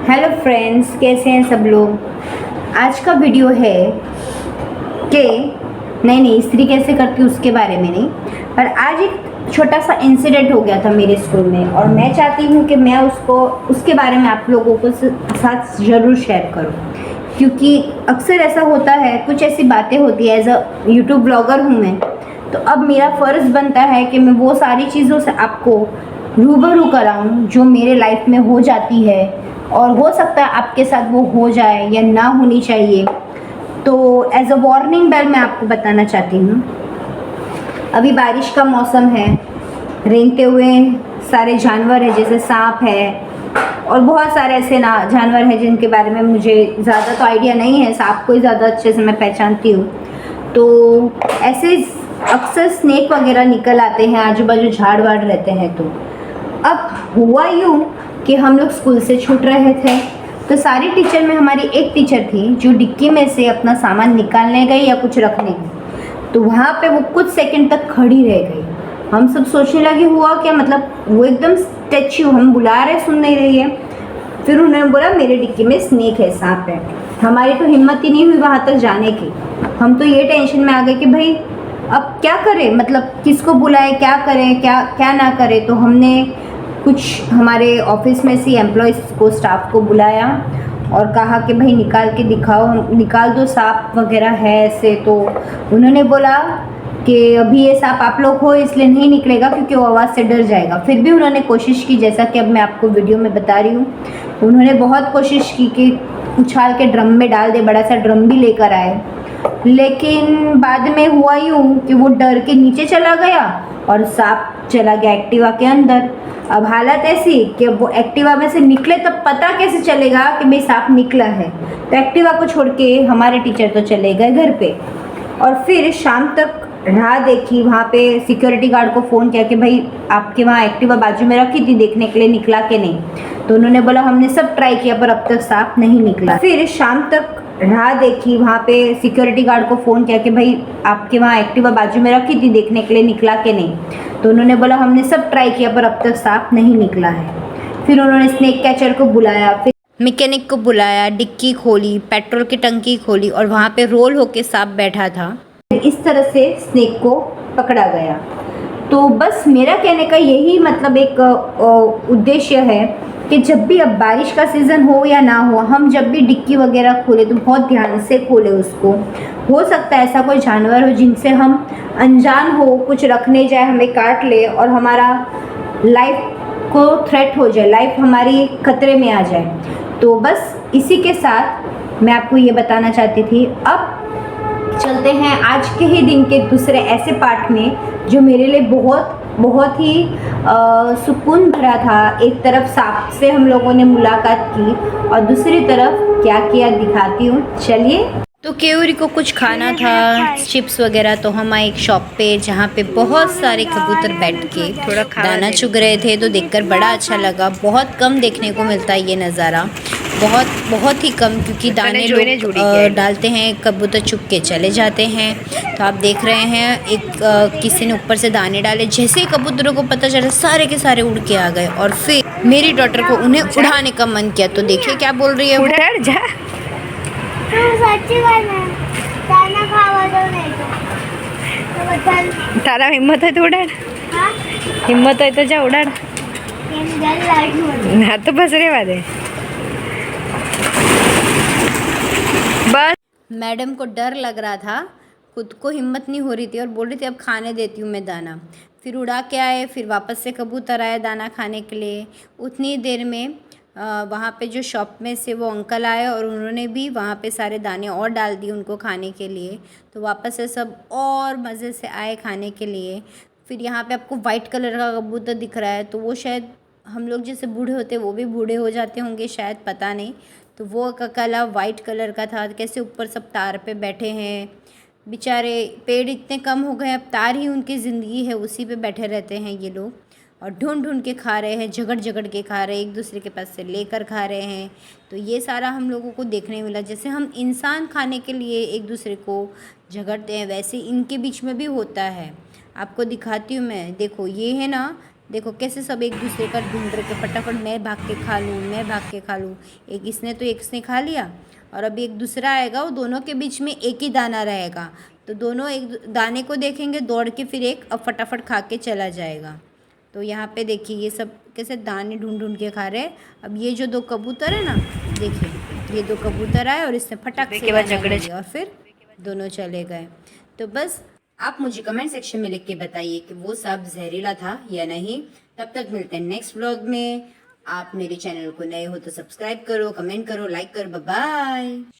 Hello friends, कैसे हैं सब लोग। आज का वीडियो है कि नहीं इस्त्री कैसे करती हूँ उसके बारे में नहीं, पर आज एक छोटा सा इंसिडेंट हो गया था मेरे स्कूल में और मैं चाहती हूँ कि मैं उसके बारे में आप लोगों को साथ ज़रूर शेयर करूँ, क्योंकि अक्सर ऐसा होता है, कुछ ऐसी बातें होती है। एज अ यूट्यूब ब्लॉगर हूँ मैं, तो अब मेरा फ़र्ज़ बनता है कि मैं वो सारी चीज़ों से आपको रूबरू कराऊँ जो मेरे लाइफ में हो जाती है, और हो सकता है आपके साथ वो हो जाए या ना होनी चाहिए। तो एज अ वार्निंग बेल मैं आपको बताना चाहती हूँ। अभी बारिश का मौसम है, रेंगते हुए सारे जानवर हैं, जैसे सांप है और बहुत सारे ऐसे ना जानवर हैं जिनके बारे में मुझे ज़्यादा तो आइडिया नहीं है, सांप को ही ज़्यादा अच्छे से मैं पहचानती हूँ। तो ऐसे अक्सर स्नेक वगैरह निकल आते हैं, आजू बाजू झाड़ वाड़ रहते हैं। तो अब हुआ यूँ कि हम लोग स्कूल से छूट रहे थे, तो सारी टीचर में हमारी एक टीचर थी जो डिक्की में से अपना सामान निकालने गई या कुछ रखने गई, तो वहाँ पे वो कुछ सेकंड तक खड़ी रह गई। हम सब सोचने लगे हुआ क्या, मतलब वो एकदम स्टैच्यू, हम बुला रहे सुन नहीं रही है। फिर उन्होंने बोला मेरे डिक्की में स्नेक है, सांप है। हमारी तो हिम्मत ही नहीं हुई वहाँ तक जाने की। हम तो ये टेंशन में आ गए कि भाई अब क्या करें, मतलब किसको बुलाए, क्या करें, क्या क्या ना करें। तो हमने कुछ हमारे ऑफिस में से एम्प्लॉयज़ को, स्टाफ को बुलाया और कहा कि भाई निकाल के दिखाओ, निकाल दो, सांप वगैरह है ऐसे। तो उन्होंने बोला कि अभी ये सांप आप लोग हो इसलिए नहीं निकलेगा, क्योंकि वो आवाज़ से डर जाएगा। फिर भी उन्होंने कोशिश की, जैसा कि अब मैं आपको वीडियो में बता रही हूँ। उन्होंने बहुत कोशिश की कि उछाल के ड्रम में डाल दे, बड़ा सा ड्रम भी लेकर आए, लेकिन बाद में हुआ यूँ कि वो डर के नीचे चला गया और सांप चला गया एक्टिवा के अंदर। अब हालत ऐसी कि वो एक्टिवा में से निकले तब पता कैसे चलेगा कि भाई सांप निकला है। तो एक्टिवा को छोड़ के हमारे टीचर तो चले गए घर पे, और फिर शाम तक राह देखी। वहाँ पे सिक्योरिटी गार्ड को फ़ोन किया कि भाई आपके वहाँ एक्टिवा बाजू में रखी थी, देखने के लिए निकला कि नहीं। तो उन्होंने बोला हमने सब ट्राई किया पर अब तक सांप नहीं निकला। फिर शाम तक राह देखी, वहाँ पे सिक्योरिटी गार्ड को फ़ोन किया कि भाई आपके वहाँ एक्टिवा बाजू में रखी थी, देखने के लिए निकला कि नहीं। तो उन्होंने बोला हमने सब ट्राई किया पर अब तक सांप नहीं निकला है। फिर उन्होंने स्नेक कैचर को बुलाया, फिर मैकेनिक को बुलाया, डिक्की खोली, पेट्रोल की टंकी खोली और वहाँ पे रोल होके सांप बैठा था। इस तरह से स्नेक को पकड़ा गया। तो बस मेरा कहने का यही मतलब एक उद्देश्य है कि जब भी अब बारिश का सीज़न हो या ना हो, हम जब भी डिक्की वगैरह खोले तो बहुत ध्यान से खोले उसको। हो सकता है ऐसा कोई जानवर हो जिनसे हम अनजान हो, कुछ रखने जाए, हमें काट ले और हमारा लाइफ को थ्रेट हो जाए, लाइफ हमारी खतरे में आ जाए। तो बस इसी के साथ मैं आपको ये बताना चाहती थी। अब चलते हैं आज के ही दिन के दूसरे ऐसे पार्ट में जो मेरे लिए बहुत बहुत ही सुकून भरा था। एक तरफ सांप से हम लोगों ने मुलाकात की और दूसरी तरफ क्या किया दिखाती हूँ, चलिए। तो केवरी को कुछ खाना था, चिप्स वगैरह। तो हम आए एक शॉप पे जहाँ पे बहुत सारे कबूतर बैठ के थोड़ा दाना चुग रहे थे, तो देखकर बड़ा अच्छा लगा। बहुत कम देखने को मिलता है ये नज़ारा, बहुत बहुत ही कम, क्योंकि दाने लोग डालते हैं, कबूतर चुग के चले जाते हैं। तो आप देख रहे हैं एक किसी ने ऊपर से दाने डाले, जैसे ही कबूतरों को पता चला सारे के सारे उड़ के आ गए और फिर मेरी डॉटर को उन्हें उड़ाने का मन किया। तो देखिए क्या बोल रही है वो। तारा हिम्मत है तो उड़ाड़, हिम्मत है तो जा उड़ाड़। हाँ तो बस रे वादे बस। मैडम को डर लग रहा था, खुद को हिम्मत नहीं हो रही थी और बोल रही थी अब खाने देती हूँ मैं दाना। फिर उड़ा के आए, फिर वापस से कबूतर आए दाना खाने के लिए। उतनी देर में वहाँ पे जो शॉप में से वो अंकल आए और उन्होंने भी वहाँ पे सारे दाने और डाल दिए उनको खाने के लिए। तो वापस से सब और मज़े से आए खाने के लिए। फिर यहाँ पे आपको वाइट कलर का कबूतर दिख रहा है, तो वो शायद हम लोग जैसे बूढ़े होते वो भी बूढ़े हो जाते होंगे शायद, पता नहीं। तो वो कला वाइट कलर का था। कैसे ऊपर सब तार पे बैठे हैं बेचारे, पेड़ इतने कम हो गए, अब तार ही उनकी ज़िंदगी है, उसी पे बैठे रहते हैं ये लोग। और ढूंढ ढूंढ के खा रहे हैं, झगड़ झगड़ के खा रहे हैं, एक दूसरे के पास से लेकर खा रहे हैं। तो ये सारा हम लोगों को देखने मिला। जैसे हम इंसान खाने के लिए एक दूसरे को झगड़ते हैं, वैसे इनके बीच में भी होता है। आपको दिखाती हूँ मैं, देखो ये है ना, देखो कैसे सब एक दूसरे का ढूंढ रहे थे, फटाफट मैं भाग के खा लूँ, मैं भाग के खा लूँ। एक इसने तो एक इसने खा लिया, और अभी एक दूसरा आएगा, वो दोनों के बीच में एक ही दाना रहेगा, तो दोनों एक दाने को देखेंगे दौड़ के, फिर एक अब फटाफट खा के चला जाएगा। तो यहाँ पे देखिए ये सब कैसे दाने ढूंढ ढूंढ के खा रहे हैं। अब ये जो दो कबूतर है ना, देखिए ये दो कबूतर आए और इसने फटाक से दाना ले लिया और फिर दोनों चले गए। तो बस आप मुझे कमेंट सेक्शन में लिख के बताइए कि वो सब जहरीला था या नहीं। तब तक मिलते हैं नेक्स्ट व्लॉग में। आप मेरे चैनल को नए हो तो सब्सक्राइब करो, कमेंट करो, लाइक करो। Bye bye.